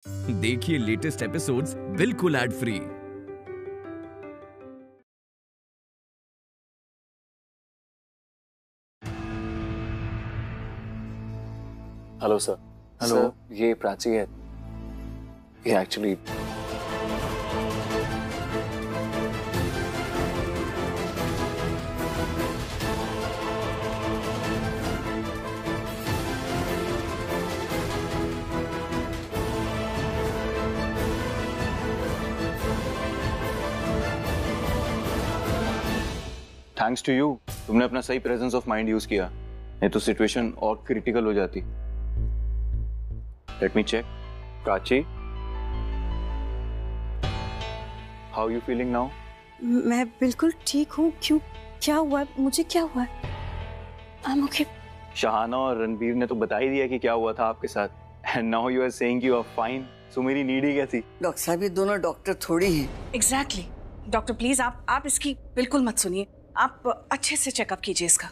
देखिए latest episodes बिल्कुल ad free. Hello sir. Hello. ये प्राची है। ये एक्चुअली थैंक्स टू यू, तुमने अपना सही प्रेजेंस ऑफ माइंड यूज किया, नहीं तो सिचुएशन और क्रिटिकल हो जाती। Let me check. Prachi, how you feeling now? मैं बिल्कुल ठीक हूँ। क्यों, क्या हुआ? मुझे क्या हुआ? I'm okay। शहाना और रणबीर ने तो बता ही दिया कि क्या हुआ था आपके साथ, and now you are saying you are fine. So मेरी नीड ही क्या थी? डॉक्टर साहब, ये दोनों डॉक्टर थोड़ी हैं। एग्जैक्टली डॉक्टर, प्लीज आप इसकी बिल्कुल मत सुनिए। आप अच्छे से चेकअप कीजिए इसका।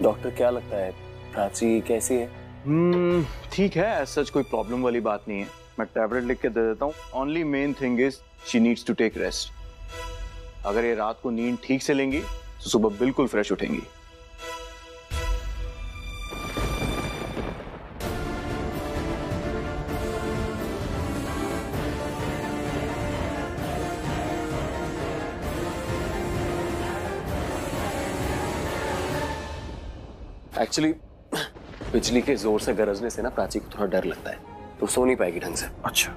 डॉक्टर क्या लगता है, प्राची कैसी है? ठीक है, सच कोई प्रॉब्लम वाली बात नहीं है। मैं टैबलेट लिख के दे देता हूँ। Only main thing is she needs to take rest. अगर ये रात को नींद ठीक से लेंगी तो सुबह बिल्कुल फ्रेश उठेंगी। एक्चुअली बिजली के जोर से गरजने से ना प्राची को थोड़ा डर लगता है, तो सो नहीं पाएगी ढंग से। अच्छा,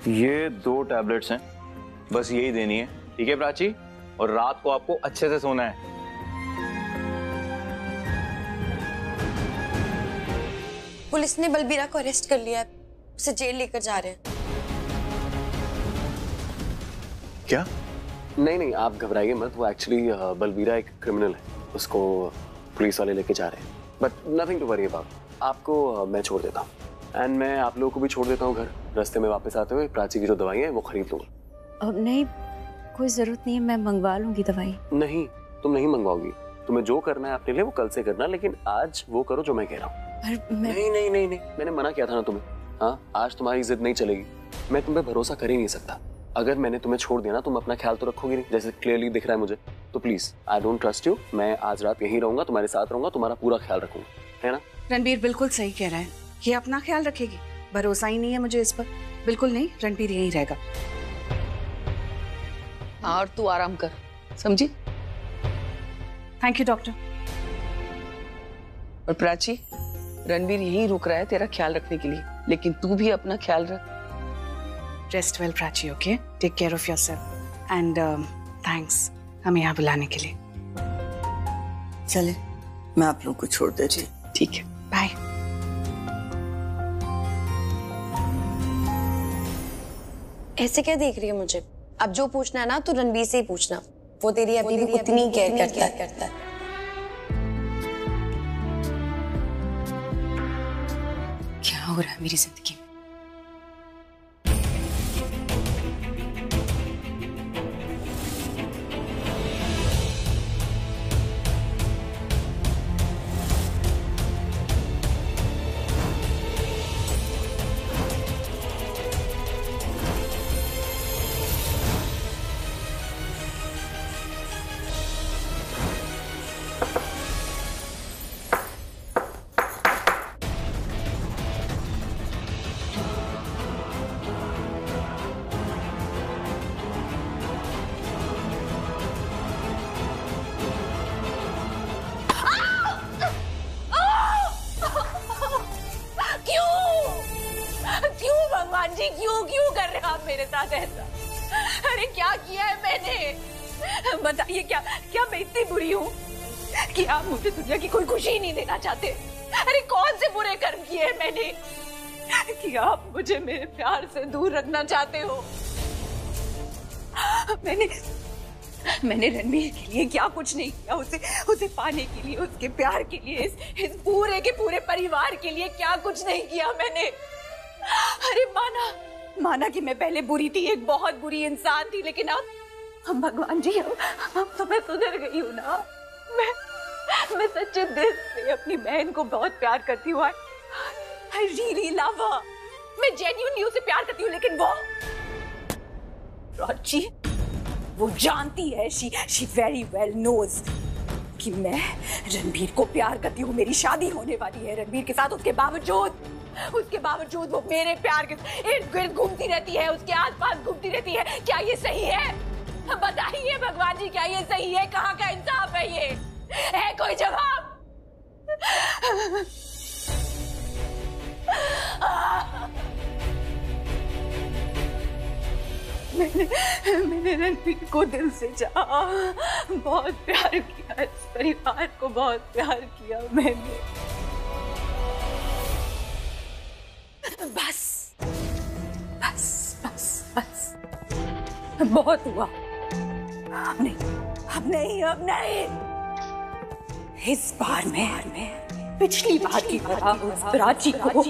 ये 2 टैबलेट्स हैं, बस यही देनी है, ठीक है प्राची? और रात को आपको अच्छे से सोना है। पुलिस ने बलबीरा को अरेस्ट कर लिया है, उसे जेल लेकर जा रहे हैं। क्या? नहीं, आप घबराइए मत। वो एक्चुअली बलबीरा एक क्रिमिनल है, उसको पुलिस वाले लेके जा रहे हैं। But nothing to worry about. आपको मैं छोड़ देता हूँ, एंड मैं आप लोगों को भी छोड़ देता हूँ घर। रास्ते में वापस आते हुए प्राची की जो दवाई है वो खरीद लूंगा। नहीं, कोई जरूरत नहीं है, मैं मंगवा लूंगी दवाई। नहीं, तुम नहीं मंगवाओगी। तुम्हें जो करना है अपने लिए वो कल से करना, लेकिन आज वो करो जो मैं कह रहा हूँ। नहीं, मैंने मना किया था ना तुम्हें। हाँ, आज तुम्हारी जिद नहीं चलेगी। मैं तुम पे भरोसा कर ही नहीं सकता। अगर मैंने तुम्हें छोड़ दिया ना, तुम अपना ख्याल तो रखोगी नहीं, जैसे क्लियरली दिख रहा है मुझे। तो please, I don't trust you. मैं आज रात यहीं रहूंगा, तुम्हारे साथ रहूंगा, तुम्हारा पूरा ख्याल रखूंगा, है ना? रणबीर बिल्कुल सही कह रहा है, ये अपना ख्याल रखेगी। भरोसा ही नहीं है मुझे इस पर। बिल्कुल नहीं, रणबीर यहीं रहेगा। और तू आराम कर, समझी? Thank you doctor. और प्राची, रणबीर यहीं रुक रहा है तेरा ख्याल रखने के लिए, लेकिन तू भी अपना ख्याल रख। Rest well Prachi, okay? Take care of yourself and thanks हमें यहाँ बुलाने के लिए। चले, मैं आप लोगों को छोड़ देती हूँ। ठीक है, बाय। ऐसे क्या देख रही है मुझे? अब जो पूछना है ना तो रणबीर से ही पूछना, वो तेरी अभी भी उतनी केयर करता है। क्या हो रहा है मेरी जिंदगी में? जी क्यों कर रहे हो आप मेरे साथ ऐसा? अरे क्या किया है मैंने? बताइए, क्या मैं इतनी बुरी हूँ कि आप मुझे दुनिया की कोई खुशी ही नहीं देना चाहते? अरे कौन से बुरे कर्म किए हैं मैंने कि आप मुझे मेरे प्यार से दूर रखना चाहते हो? मैंने रणबीर के लिए क्या कुछ नहीं किया, उसे पाने के लिए, उसके प्यार के लिए, इस पूरे के पूरे परिवार के लिए क्या कुछ नहीं किया मैंने। अरे माना कि मैं पहले बुरी थी, एक बहुत बुरी इंसान थी, लेकिन अब भगवान जी अब तो मैं सुधर गई हूँ ना। मैं सच्चे दिल से अपनी बहन को बहुत प्यार करती हूँ। I really love her. मैं genuinely उसे प्यार करती हूँ, लेकिन वो जानती है, she very well knows कि मैं रणबीर को प्यार करती हूँ। मेरी शादी होने वाली है रणबीर के साथ, उसके बावजूद वो मेरे प्यार के इर्द गिर्द घूमती रहती है, उसके आसपास घूमती रहती है। क्या ये सही है? बताइए भगवान जी, क्या ये सही है? कहाँ का इंसाफ है ये? है कोई जवाब? मैंने रणबीर को दिल से चाहा, बहुत प्यार किया, इस परिवार को बहुत प्यार किया मैंने। बस बहुत हुआ। अब नहीं। इस बार मैं पिछली बार की तरह उस प्राची को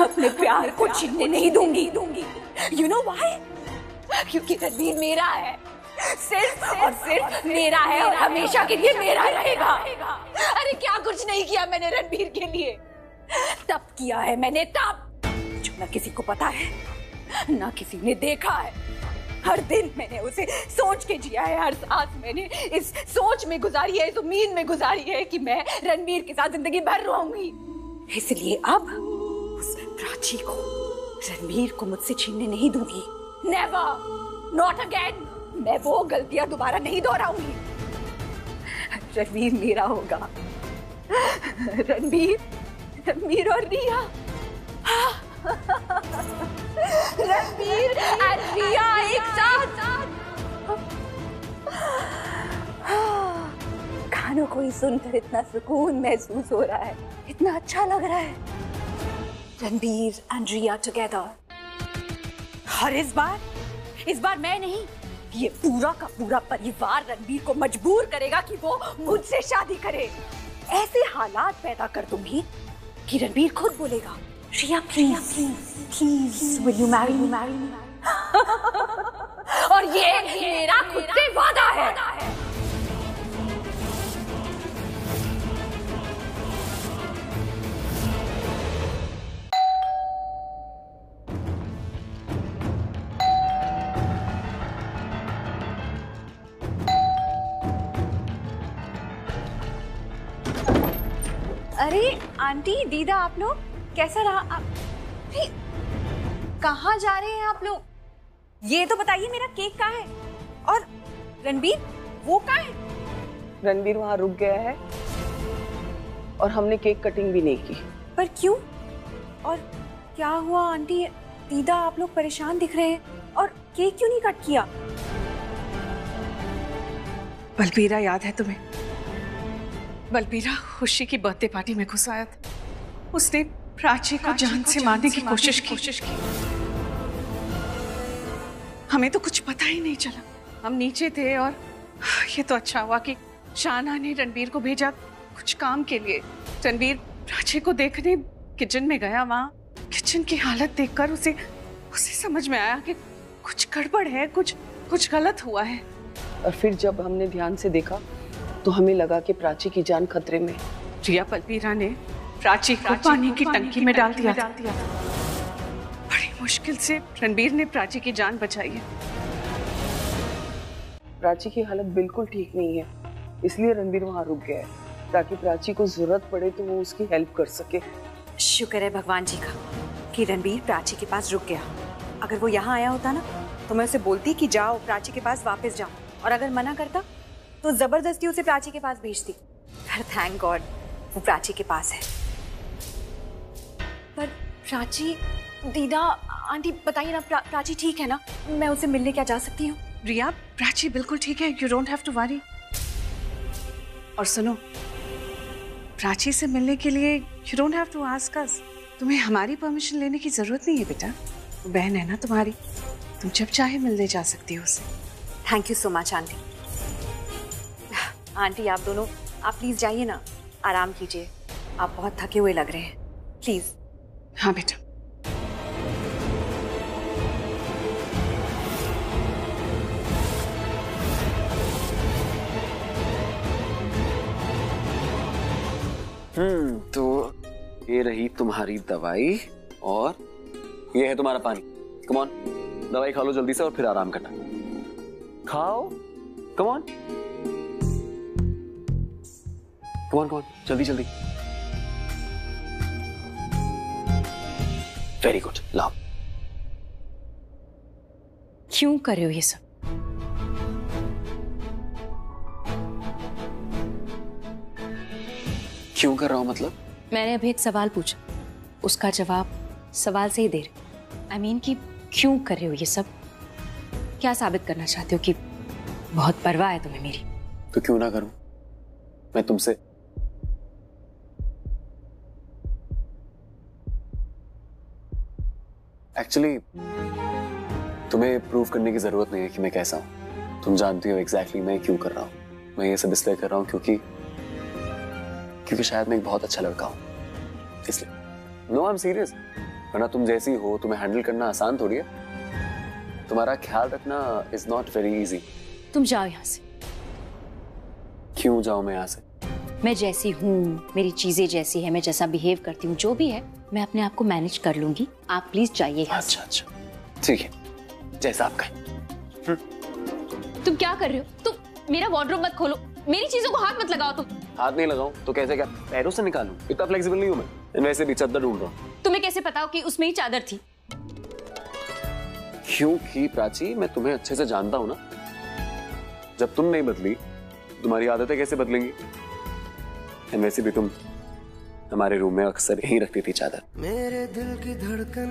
अपने प्यार को छीनने नहीं दूंगी। You know why? क्योंकि रणबीर मेरा है, सिर्फ मेरा है और हमेशा के लिए मेरा रहेगा। अरे क्या कुछ नहीं किया मैंने रणबीर के लिए, तब किया है मैंने, तब जो न किसी को पता है न किसी ने देखा है। हर दिन मैंने उसे सोच के जिया है, हर सांस मैंने इस सोच में गुजारी है, इस उम्मीद में गुजारी है कि मैं रणबीर के साथ जिंदगी भर रहूंगी। इसलिए अब उस प्राची को, रणबीर को मुझसे छीनने नहीं दूंगी। Never, not again. मैं वो गलतियां दोबारा नहीं दोहराऊंगी। रणबीर मेरा होगा, रणबीर और रिया। रणबीर और रिया एक साथ। गानों को ही सुनकर इतना सुकून महसूस हो रहा है, इतना अच्छा लग रहा है। Ranbir and Riya together. और इस बार मैं नहीं, ये पूरा का पूरा परिवार रणबीर को मजबूर करेगा कि वो मुझसे शादी करे। ऐसे हालात पैदा कर दूंगी कि रणबीर खुद बोलेगा, रिया please will you marry me? और ये मेरा खुद से वादा है। अरे आंटी, दीदा, आप लोग कैसा रहा? कहाँ जा रहे हैं आप लोग? ये तो बताइए मेरा केक कहाँ है? और रणबीर वो कहाँ है? रणबीर वहाँ रुक गया है और हमने केक कटिंग भी नहीं की। पर क्यों? और क्या हुआ आंटी, दीदा, आप लोग परेशान दिख रहे हैं, और केक क्यों नहीं कट किया? बलबीरा याद है तुम्हें? बलबीरा खुशी की बर्थडे पार्टी में घुस आया था। उसने प्राची को जान से मारने की कोशिश की। हमें तो कुछ पता ही नहीं चला, हम नीचे थे। और ये तो अच्छा हुआ कि शाना ने रणबीर को भेजा कुछ काम के लिए। रणबीर प्राची को देखने किचन में गया। वहाँ किचन की हालत देखकर उसे समझ में आया कि कुछ गड़बड़ है, कुछ गलत हुआ है। और फिर जब हमने ध्यान से देखा तो हमें लगा कि प्राची की जान खतरे में। रिया बलबीरा ने प्राची को पानी की टंकी में डाल दिया था। बड़ी मुश्किल से रणबीर ने प्राची की जान बचाई है। प्राची की हालत बिल्कुल ठीक नहीं है, इसलिए रणबीर वहाँ रुक गया है ताकि प्राची को जरूरत पड़े तो वो उसकी हेल्प कर सके। शुक्र है भगवान जी का कि रणबीर प्राची के पास रुक गया। अगर वो यहाँ आया होता ना तो मैं उसे बोलती कि जाओ प्राची के पास वापस जाओ, और अगर मना करता तो जबरदस्ती उसे प्राची के पास भेजती। पर थैंक गॉड वो प्राची के पास है। पर प्राची, दीदा, आंटी बताइए ना, प्राची ठीक है ना? मैं उसे मिलने क्या जा सकती हूँ? रिया, प्राची बिल्कुल ठीक है, you don't have to worry. और सुनो, प्राची से मिलने के लिए you don't have to ask us. तुम्हें हमारी परमिशन लेने की जरूरत नहीं है बेटा, बहन है ना तुम्हारी, तुम जब चाहे मिलने जा सकती हो उसे। Thank you so much aunty. Aunty आप दोनों, आप प्लीज जाइए ना, आराम कीजिए, आप बहुत थके हुए लग रहे हैं, प्लीज। हाँ बेटा। तो ये रही तुम्हारी दवाई और ये है तुम्हारा पानी। कम ऑन, दवाई खा लो जल्दी से और फिर आराम करना। खाओ, come on come on come on, जल्दी जल्दी। वेरी गुड, लाओ। क्यों कर रहे हो ये सब? क्यों कर रहा हूं मतलब? मैंने अभी एक सवाल पूछा, उसका जवाब सवाल से ही दे रहे। आई मीन कि क्यों कर रहे हो ये सब? क्या साबित करना चाहते हो कि बहुत परवाह है तुम्हें मेरी? तो क्यों ना करूं मैं तुमसे? एक्चुअली तुम्हें प्रूव करने की जरूरत नहीं है कि मैं कैसा हूं। तुम जानती हो एग्जैक्टली मैं क्यों कर रहा हूं। मैं ये सब इसलिए कर रहा हूं क्योंकि शायद मैं एक बहुत अच्छा लड़का हूं, इसलिए। No, I am serious. वरना तुम जैसी हो, तुम्हें हैंडल करना आसान थोड़ी है। तुम्हारा ख्याल रखना इज नॉट वेरी इजी। तुम जाओ यहाँ से। क्यों जाऊं मैं यहाँ से? मैं जैसी हूँ, मेरी चीजें जैसी है, मैं जैसा बिहेव करती हूँ, जो भी है मैं अपने आप को मैनेज कर लूंगी। आप प्लीज जाइए। अच्छा अच्छा, ठीक है, जैसा आप कहें। तुम क्या कर रहे हो? तुम मेरा वार्डरोब मत खोलो, मेरी चीजों को हाथ मत लगाओ। तुम हाथ नहीं लगाऊं तो कैसे, क्या पैरों से निकालूं? इतना फ्लेक्सिबल नहीं हूं मैं। वैसे भी चादर ढूंढ रहा हूं। तुम्हें कैसे पता हो कि उसमें ही चादर थी? क्योंकि प्राची, मैं तुम्हें अच्छे से जानता हूं ना। जब तुम नहीं बदली, तुम्हारी आदतें कैसे बदलेंगी? वैसे भी तुम हमारे रूम में अक्सर यहीं रखती थी चादर। मेरे दिल की धड़कन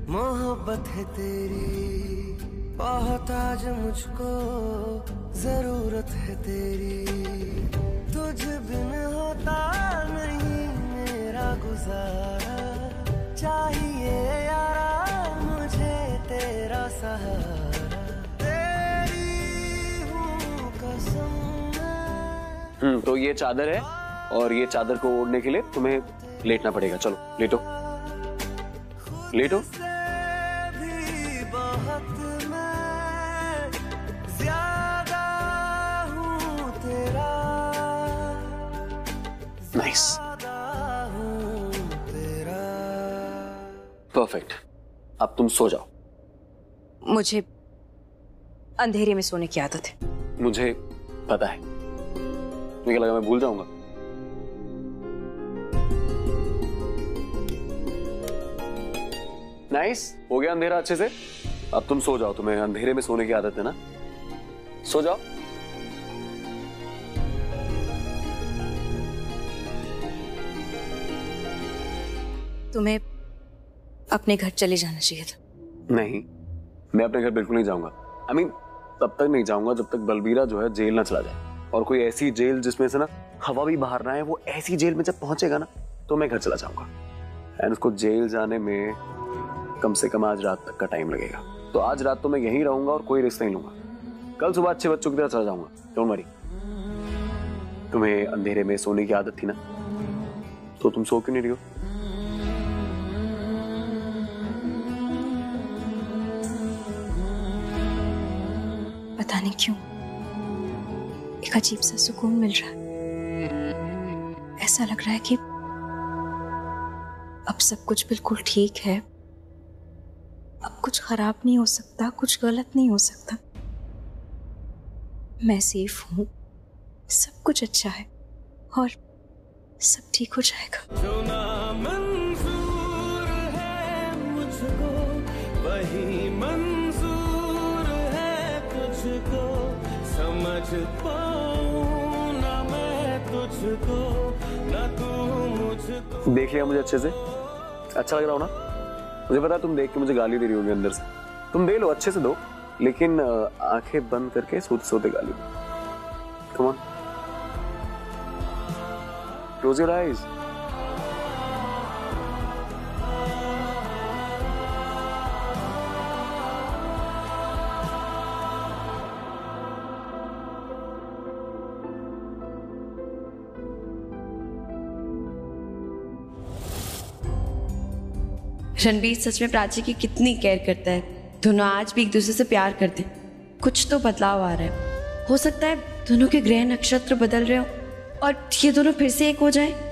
मोहब्बत है तेरी, बहुत आज मुझको जरूरत है तेरी। तुझ बिन होता नहीं मेरा गुजारा, चाहिए यारा मुझे तेरा सहारा। तेरी हूँ कसम। तो ये चादर है और ये चादर को ओढ़ने के लिए तुम्हें लेटना पड़ेगा। चलो लेटो लेटो। Nice, perfect. अब तुम सो जाओ। मुझे अंधेरे में सोने की आदत है। मुझे पता है। मुझे लगा मैं भूल जाऊंगा। नाइस, हो गया अंधेरा अच्छे से। अब तुम सो जाओ। तुम्हें अंधेरे में सोने की आदत है ना, सो जाओ। तुम्हें अपने घर चले जाना चाहिए था। नहीं, मैं अपने घर बिल्कुल नहीं जाऊंगा। आई मीन तब तक नहीं जाऊंगा जब तक बलबीरा जो है जेल ना चला जाए। और कोई ऐसी जेल जिसमें से ना हवा भी बाहर ना है, वो ऐसी जेल में जब पहुंचेगा ना तो मैं घर चला जाऊंगा। एंड उसको जेल जाने में कम से कम आज रात तक का टाइम लगेगा। तो आज रात तो मैं यहीं रहूंगा और कोई रिस्क नहीं लूंगा। कल सुबह अच्छे बच्चों की तरह चला जाऊंगा। Don't worry. तुम्हें अंधेरे में सोने की आदत थी ना, तो तुम सो क्यों नहीं रही हो? पता नहीं क्यों एक अजीब सा सुकून मिल रहा है। ऐसा लग रहा है कि अब सब कुछ बिल्कुल ठीक है, अब कुछ खराब नहीं हो सकता, कुछ गलत नहीं हो सकता। मैं सेफ हूं, सब कुछ अच्छा है और सब ठीक हो जाएगा। जो ना मंजूर है मुझको वही मंजूर है तुझको, समझ पाऊं ना मैं तुझको ना तू मुझको। देख लिया मुझे अच्छे से? अच्छा लग रहा हो ना? मुझे पता है तुम देख के मुझे गाली दे रही होगी अंदर से। तुम दे लो, अच्छे से दो, लेकिन आंखें बंद करके सोते सोते गाली दो। Come on, close your eyes. Ranbir सच में प्राची की कितनी केयर करता है। दोनों आज भी एक दूसरे से प्यार करते हैं। कुछ तो बदलाव आ रहा है। हो सकता है दोनों के ग्रह नक्षत्र बदल रहे हो और ये दोनों फिर से एक हो जाए।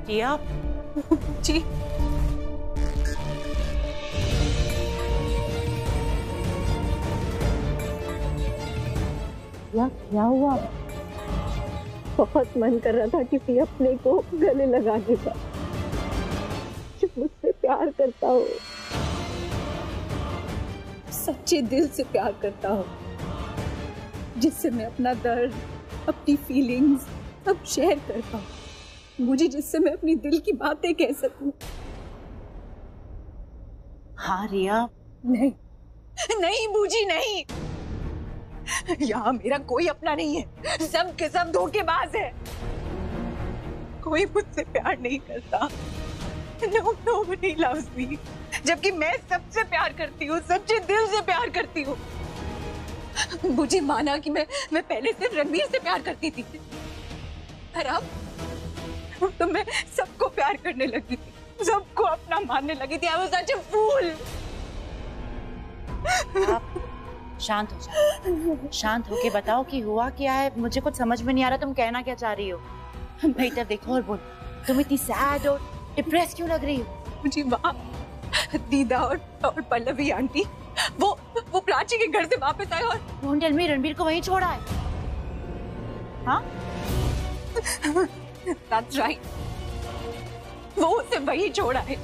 रिया जी क्या हुआ? बहुत मन कर रहा था किसी अपने को गले लगाने का जो मुझसे प्यार करता हो, सच्चे दिल से प्यार करता हो, जिससे मैं अपना दर्द, अपनी फीलिंग्स सब शेयर कर पाऊं, मुझे जिससे मैं अपनी दिल की बातें कह सकूं। हाँ रिया। नहीं नहीं बूजी नहीं, यहाँ मेरा कोई अपना नहीं है, सब के सब धोखेबाज है। कोई मुझसे प्यार नहीं करता। Nobody loves me, जबकि मैं सबसे प्यार करती हूँ, सच्चे दिल से प्यार करती हूँ। मुझे माना कि मैं पहले सिर्फ रणबीर से प्यार करती थी, पर अब तो मैं सबको प्यार करने लगी थी, सबको अपना मानने लगी थी। I was such a fool। आप शांत हो जाओ, शांत होके बताओ कि हुआ क्या है। मुझे कुछ समझ में नहीं आ रहा, तुम कहना क्या चाह रही हो। बेटा देखो और बोल, तुम इतनी सैड और डिप्रेस क्यों लग रही हो? मुझे वहाँ दीदा और पल्लवी आंटी वो प्राची के घर से वापस आए और डोंट टेल मी रणबीर को वहीं छोड़ा है। हाँ That's right, वो उसे वहीं छोड़ा है।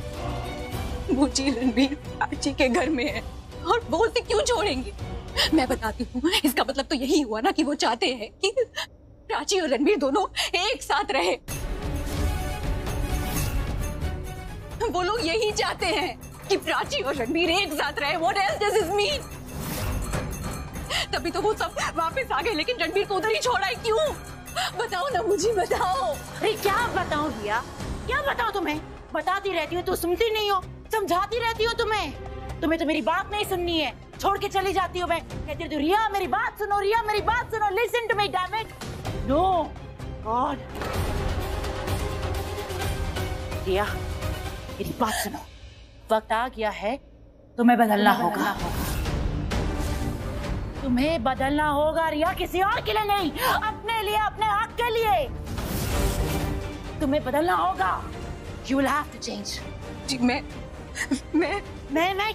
मुझे रणबीर प्राची के घर में है और वो उसे क्यों छोड़ेंगे? मैं बताती हूँ, इसका मतलब तो यही हुआ ना कि वो चाहते हैं कि प्राची और रणबीर दोनों एक साथ रहे। वो लोग यही चाहते हैं कि प्राची और रणबीर एक साथ रहे। What else does this mean? तभी तो वो सब वापस आ गए, लेकिन रणबीर को उधर ही छोड़ा है। क्यों? बताओ ना, मुझे बताओ। अरे क्या बताऊं रिया, क्या बताऊं तुम्हें? बताती रहती हो तो सुनती नहीं हो, समझाती रहती हो। तुम्हें तो मेरी बात नहीं सुननी है, छोड़ के चली जाती हो। मैं कहती रहती हूँ रिया मेरी बात सुनो, रिया मेरी बात सुनो, listen to me damn it. No God, Riya मेरी बात सुनो, वक्त आ गया है, तुम्हें बदलना होगा। तुम्हें बदलना होगा रिया, किसी और के लिए नहीं, अपने लिए, अपने हक के लिए तुम्हें बदलना होगा। You will have to change। जी मैं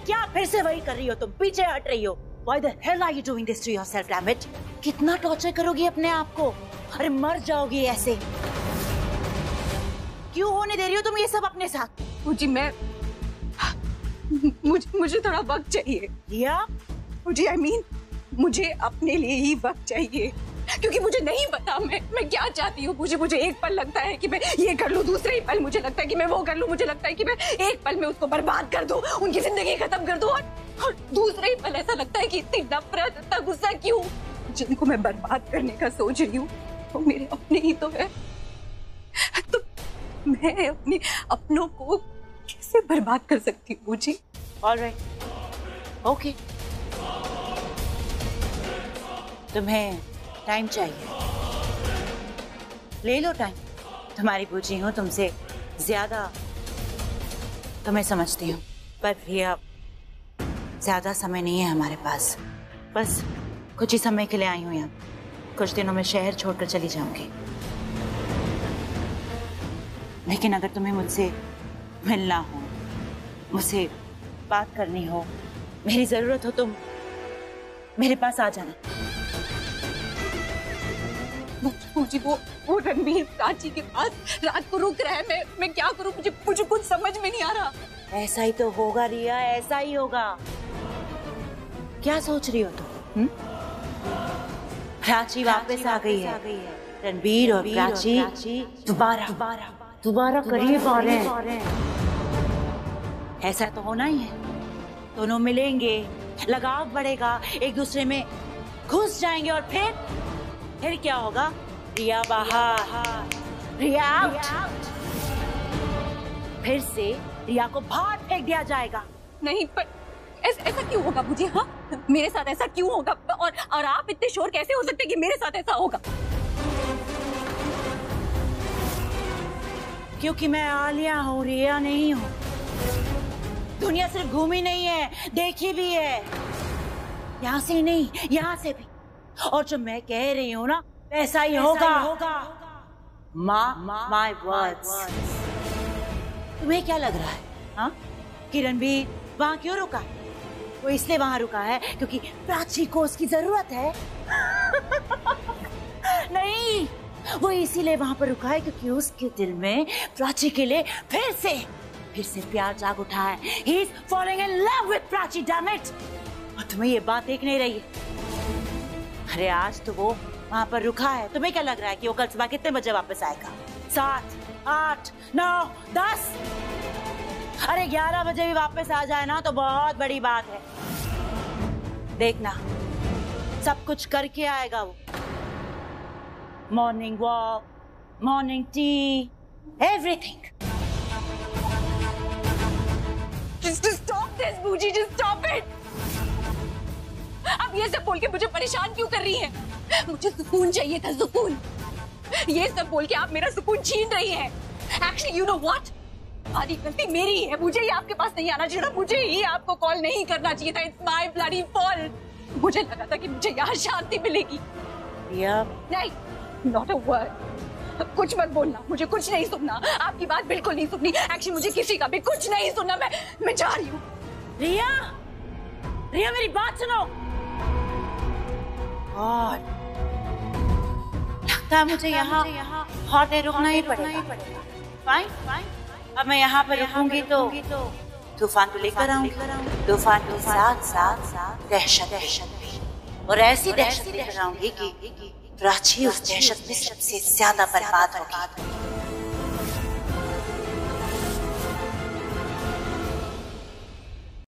क्या फिर से वही कर रही हो तुम, पीछे हट रही हो। Why the hell are you doing this to yourself, damn it? कितना टॉर्चर करोगी अपने आप को? अरे मर जाओगी ऐसे। क्यों होने दे रही हो तुम ये सब अपने साथ? जी मुझे थोड़ा वक्त चाहिए। रिया मुझे मुझे अपने लिए ही वक्त चाहिए, क्योंकि मुझे नहीं पता मैं क्या चाहती हूँ। मुझे एक पल लगता है कि मैं ये कर लूँ, दूसरे ही पल मुझे लगता है कि मैं वो कर लूँ, मुझे लगता है कि मैं एक पल में उसको बर्बाद कर दूँ, उनकी जिंदगी खत्म कर दूँ, और दूसरे ही पल ऐसा लगता है कि इतनी नफरत, इतना गुस्सा क्यों? जिनको मैं बर्बाद करने का सोच रही हूँ वो मेरे अपने ही तो है, तो मैं अपने अपनों को कैसे बर्बाद कर सकती हूँ? मुझे ऑलराइट, ओके, तुम्हें टाइम चाहिए, ले लो टाइम। तुम्हारी बूजी हूँ, तुमसे ज्यादा तुम्हें समझती हूँ, पर भैया ज्यादा समय नहीं है हमारे पास। बस कुछ ही समय के लिए आई हूँ यहाँ, कुछ दिनों में शहर छोड़कर चली जाऊंगी। लेकिन अगर तुम्हें मुझसे मिलना हो, मुझसे बात करनी हो, मेरी जरूरत हो, तुम मेरे पास आ जाना। मुझे वो रणबीर प्राची के पास रात को रुक रहा है, मैं क्या करूं? मुझे कुछ समझ में नहीं आ रहा। ऐसा ही तो होगा रिया, ऐसा ही होगा। क्या सोच रही हो तुम? प्राची वापस आ गई है, रणबीर और प्राची दोबारा करीब आ रहे हैं। ऐसा तो होना ही है, दोनों मिलेंगे, लगाव बढ़ेगा, एक दूसरे में घुस जाएंगे, और फिर क्या होगा? रिया बाहर, रिया आउट। फिर से रिया को बाहर फेंक दिया जाएगा। नहीं, पर ऐसा क्यों होगा मुझे? हाँ, मेरे साथ ऐसा क्यों होगा? और आप इतने श्योर कैसे हो सकते कि मेरे साथ ऐसा होगा? क्योंकि मैं आलिया हूँ, रिया नहीं हूँ। दुनिया सिर्फ घूमी नहीं है, देखी भी है, यहाँ से नहीं, यहाँ से भी। और जो मैं कह रही हूँ ना, ऐसा ही होगा। My words. तुम्हें क्या लग रहा है हाँ? कि रणबीर वहाँ क्यों रुका? वो इसलिए वहाँ रुका है क्योंकि प्राची को उसकी जरूरत है। नहीं, वो इसीलिए वहाँ पर रुका है क्योंकि उसके दिल में प्राची के लिए फिर से प्यार जाग उठा है। He is falling in love with Prachi, damn it! और तुम्हें ये बात देख नहीं रही है। अरे आज तो वो वहाँ पर रुका है। तुम्हें क्या लग रहा है कि वो कल सुबह कितने बजे वापस आएगा? 7, 8, 9, 10? अरे 11 बजे भी वापस आ जाए ना तो बहुत बड़ी बात है। देखना, सब कुछ करके आएगा वो। Morning walk, morning tea, everything. Just stop this, बूजी, just stop it! अब ये सब बोल के मुझे परेशान क्यों कर रही हैं? मुझे सुकून चाहिए था, सुकून। ये सब बोल के आप मेरा सुकून छीन रही हैं। Actually, you know what? आधी गलती मेरी है। मुझे ही आपके पास नहीं आना चाहिए था। मुझे ही आपको कॉल नहीं करना चाहिए था। It's my bloody fault. मुझे लगा था कि मुझे यहाँ शांति मिलेगी। नहीं, not a word. कुछ मत बोलना, मुझे कुछ नहीं सुनना। आपकी बात बिल्कुल नहीं सुननी। एक्चुअली मुझे किसी का भी कुछ नहीं सुनना। मैं जा रही हूँ। रिया, रिया मेरी बात सुनो। और लगता है मुझे यहाँ बहुत देर रुकना ही पड़ेगा। फाइन, अब मैं यहाँ पर रुकूंगी तो तूफान को लेकर आऊंगी। तूफान के साथ साथ दहशत भी, और ऐसी दहशत लेकर आऊंगी कि प्राची उस दहशत में सबसे ज्यादा बर्बाद होगी।